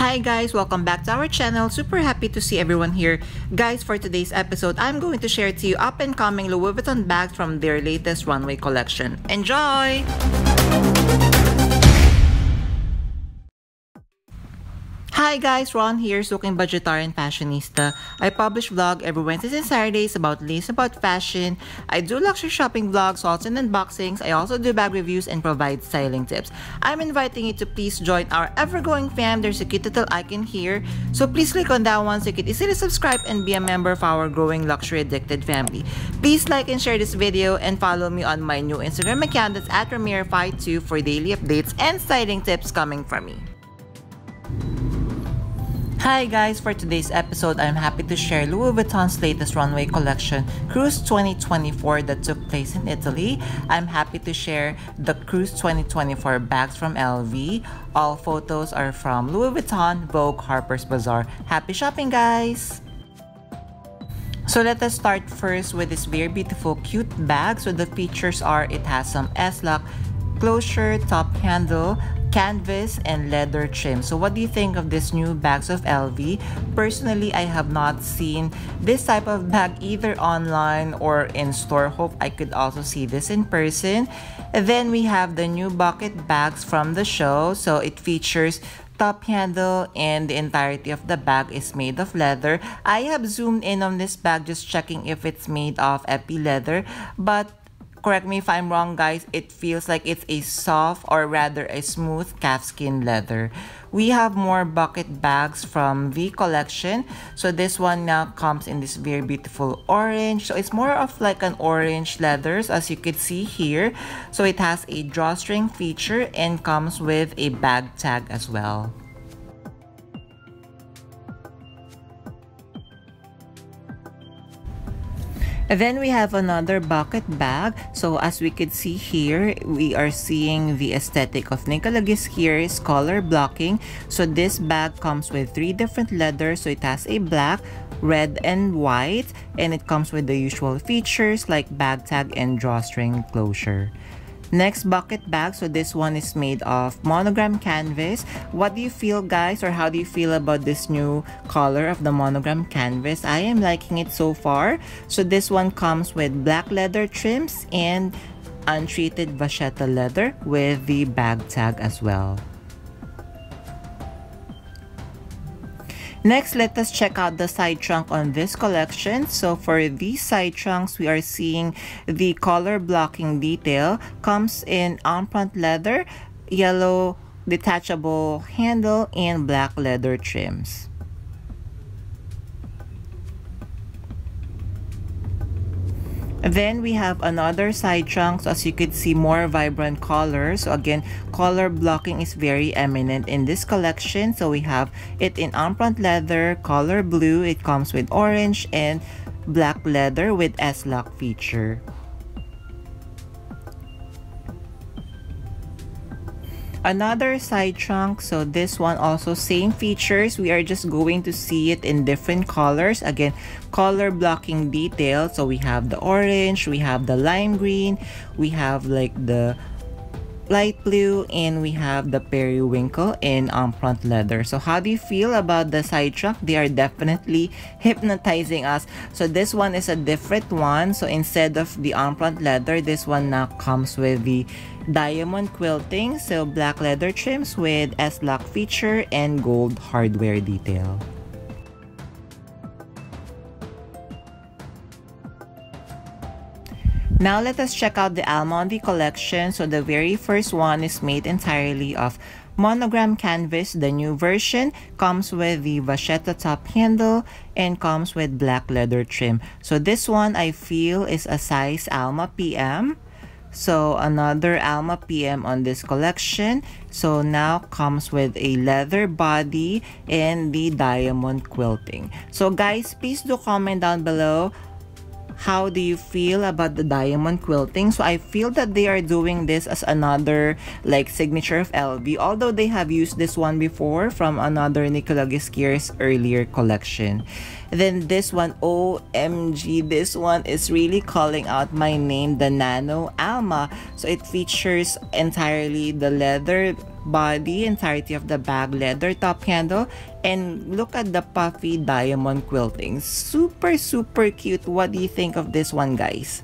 Hi guys, welcome back to our channel. Super happy to see everyone here. Guys, for today's episode, I'm going to share to you up and coming Louis Vuitton bags from their latest runway collection. Enjoy! Hi guys, Ron here, Suking Budgetarian Fashionista. I publish vlog every Wednesdays and Saturdays about lace, about fashion. I do luxury shopping vlogs, hauls and unboxings. I also do bag reviews and provide styling tips. I'm inviting you to please join our ever-growing fam. There's a cute little icon here. So please click on that one so you can easily subscribe and be a member of our growing luxury addicted family. Please like and share this video and follow me on my new Instagram account that's at Ramir52 for daily updates and styling tips coming from me. Hi guys, for today's episode, I'm happy to share Louis Vuitton's latest runway collection, Cruise 2024, that took place in Italy. I'm happy to share the Cruise 2024 bags from LV. All photos are from Louis Vuitton, Vogue, Harper's Bazaar. Happy shopping guys! So let us start first with this very beautiful cute bag. So the features are, it has some S-lock closure, top handle, canvas, and leather trim. So what do you think of this new bags of LV? Personally, I have not seen this type of bag either online or in store. Hope I could also see this in person. And then we have the new bucket bags from the show. So it features top handle and the entirety of the bag is made of leather. I have zoomed in on this bag just checking if it's made of epi leather, but correct me if I'm wrong guys, it feels like it's a soft or rather a smooth calfskin leather. We have more bucket bags from V collection. So this one now comes in this very beautiful orange. So it's more of like an orange leathers as you could see here. So it has a drawstring feature and comes with a bag tag as well. And then we have another bucket bag. So as we could see here, we are seeing the aesthetic of Nicolas Ghesquiere's color blocking. So this bag comes with 3 different leathers. So it has a black, red, and white. And it comes with the usual features like bag tag and drawstring closure. Next bucket bag, so this one is made of monogram canvas. What do you feel guys, or how do you feel about this new color of the monogram canvas? I am liking it so far. So this one comes with black leather trims and untreated vachetta leather with the bag tag as well. Next, let us check out the side trunk on this collection. So for these side trunks, we are seeing the collar blocking detail. Comes in on-front leather, yellow detachable handle, and black leather trims. Then we have another side trunk. So as you could see, more vibrant colors. So again, color blocking is very eminent in this collection. So we have it in on-front leather, color blue. It comes with orange and black leather with S-lock feature. Another side trunk, so this one also same features. We are just going to see it in different colors. Again, color blocking detail. So we have the orange, we have the lime green, we have like the light blue, and we have the periwinkle in front leather. So how do you feel about the side trunk? They are definitely hypnotizing us. So this one is a different one. So instead of the front leather, this one now comes with the diamond quilting. So black leather trims with S-lock feature and gold hardware detail. Now let us check out the Alma on the collection. So the very first one is made entirely of monogram canvas. The new version comes with the vachetta top handle and comes with black leather trim. So this one I feel is a size Alma PM. So another Alma PM on this collection. So now comes with a leather body and the diamond quilting. So guys, please do comment down below, how do you feel about the diamond quilting? So I feel that they are doing this as another like signature of LV, although they have used this one before from another Nicolas Ghesquiere's earlier collection. Then this one, OMG, this one is really calling out my name, the Nano Alma. So it features entirely the leather body, entirety of the bag, leather top handle, and look at the puffy diamond quilting. Super cute. What do you think of this one, guys?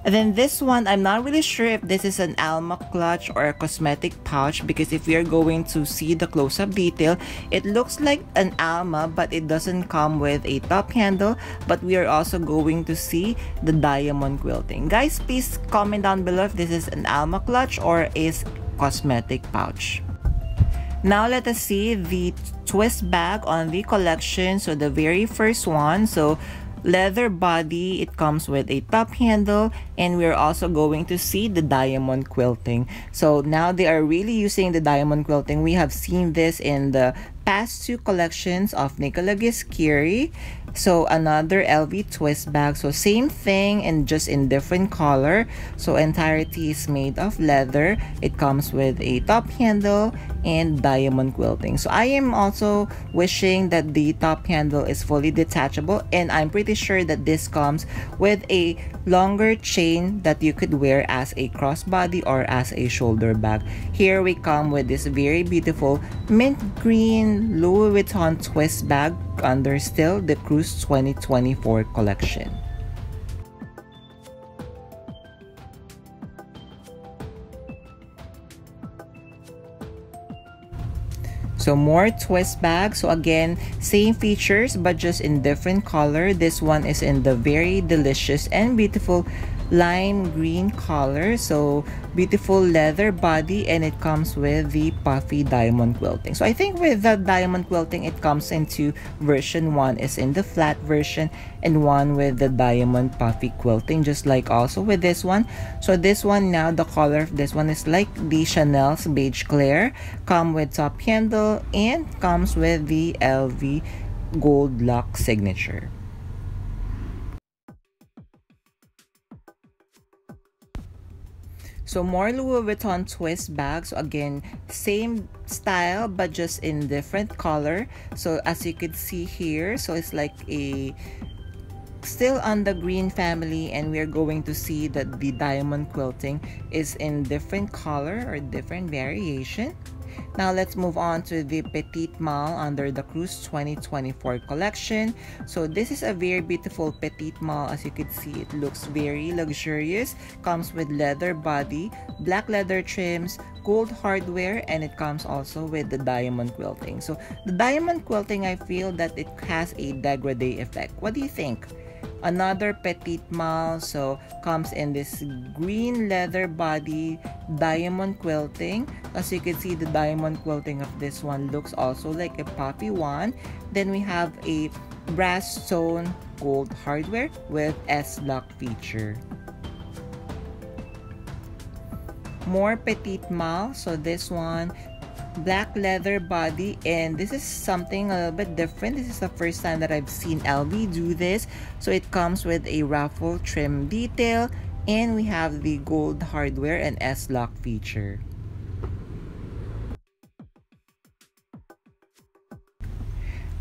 And then this one, I'm not really sure if this is an Alma clutch or a cosmetic pouch, because if we are going to see the close-up detail, it looks like an Alma, but it doesn't come with a top handle. But we are also going to see the diamond quilting. Guys, please comment down below if this is an Alma clutch or is cosmetic pouch. Now let us see the twist bag on the collection. So the very first one, so leather body, it comes with a top handle, and we're also going to see the diamond quilting. So now they are really using the diamond quilting. We have seen this in the past two collections of Nicola Ghesquiere. So another LV twist bag, so same thing and just in different color. So entirety is made of leather. It comes with a top handle and diamond quilting. So I am also wishing that the top handle is fully detachable, and I'm pretty sure that this comes with a longer chain that you could wear as a crossbody or as a shoulder bag. Here we come with this very beautiful mint green Louis Vuitton twist bag under still the Cruise 2024 collection. So more twist bags. So again, same features but just in different color. This one is in the very delicious and beautiful lime green color. So beautiful leather body, and it comes with the puffy diamond quilting. So I think with the diamond quilting, it comes into version 1 is in the flat version and one with the diamond puffy quilting, just like also with this one. So this one now, the color of this one is like the Chanel's beige clair, come with top handle and comes with the LV gold lock signature. So more Louis Vuitton twist bags. So again, same style but just in different color. So as you could see here, so it's like a still on the green family, and we're going to see that the diamond quilting is in different color or different variation. Now let's move on to the Petit Malle under the Cruise 2024 collection. So this is a very beautiful Petit Malle. As you can see, it looks very luxurious. Comes with leather body, black leather trims, gold hardware, and it comes also with the diamond quilting. So the diamond quilting, I feel that it has a dégradé effect. What do you think? Another Petit Malle, so comes in this green leather body, diamond quilting. As you can see, the diamond quilting of this one looks also like a puffy one. Then we have a brass stone gold hardware with S-lock feature. More Petit Malle, so this one black leather body, and this is something a little bit different. This is the first time that I've seen LV do this. So it comes with a ruffle trim detail, and we have the gold hardware and S-lock feature.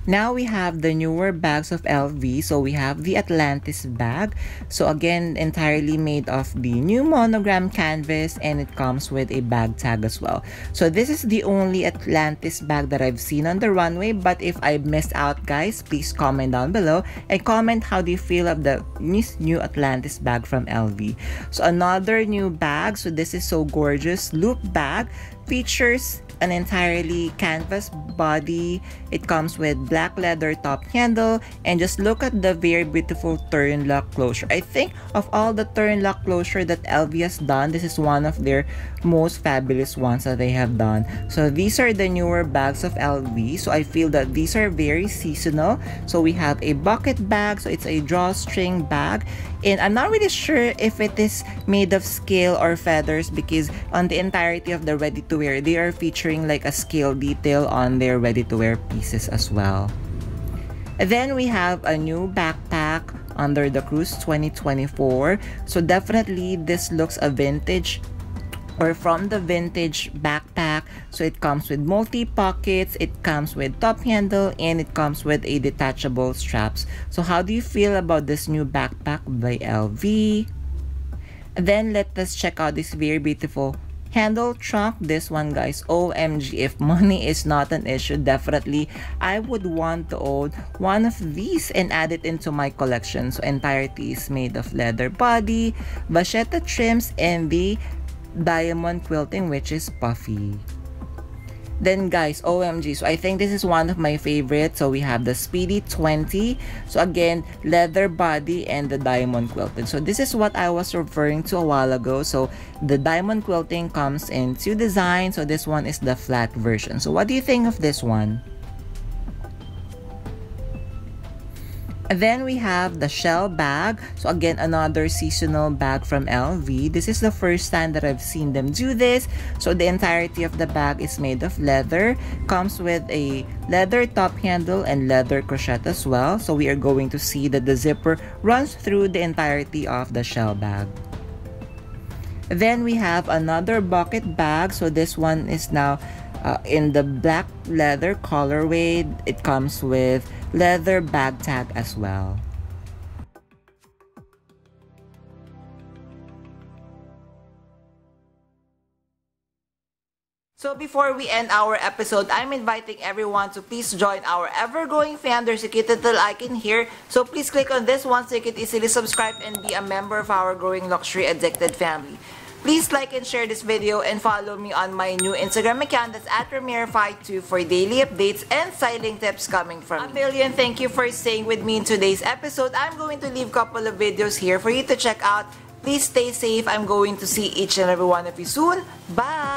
Now we have the newer bags of LV. So we have the Atlantis bag. So again, entirely made of the new monogram canvas, and it comes with a bag tag as well. So this is the only Atlantis bag that I've seen on the runway. But if I missed out, guys, please comment down below and comment how do you feel of the new Atlantis bag from LV. So another new bag. So this is so gorgeous. Loop bag features an entirely canvas body. It comes with black leather top handle, and just look at the very beautiful turn lock closure. I think of all the turn lock closure that LV has done, this is one of their most fabulous ones that they have done. So these are the newer bags of LV. So I feel that these are very seasonal. So we have a bucket bag, so it's a drawstring bag, and I'm not really sure if it is made of scale or feathers, because on the entirety of the ready to wear, they are featuring like a scale detail on their ready to wear pieces as well. And then we have a new backpack under the Cruise 2024. So definitely this looks a vintage or from the vintage backpack. So it comes with multi pockets, it comes with top handle, and it comes with a detachable straps. So how do you feel about this new backpack by LV? And then let us check out this very beautiful handle trunk. This one, guys, OMG, if money is not an issue, definitely I would want to own one of these and add it into my collection. So entirety is made of leather body, vachetta trims, and the diamond quilting, which is puffy. Then guys, OMG, so I think this is one of my favorites. So we have the Speedy 20. So again, leather body and the diamond quilting. So this is what I was referring to a while ago. So the diamond quilting comes in two designs. So this one is the flat version. So what do you think of this one? And then we have the shell bag. So again, another seasonal bag from LV. This is the first time that I've seen them do this. So the entirety of the bag is made of leather. Comes with a leather top handle and leather crochet as well. So we are going to see that the zipper runs through the entirety of the shell bag. Then we have another bucket bag. So this one is now in the black leather colorway. It comes with leather bag tag as well. So before we end our episode, I'm inviting everyone to please join our ever-growing fan. There's a cute little icon here. So please click on this one so you can easily subscribe and be a member of our growing luxury addicted family. Please like and share this video and follow me on my new Instagram account, that's @Ramir52, for daily updates and styling tips coming from me. A million thank you for staying with me in today's episode. I'm going to leave a couple of videos here for you to check out. Please stay safe. I'm going to see each and every one of you soon. Bye!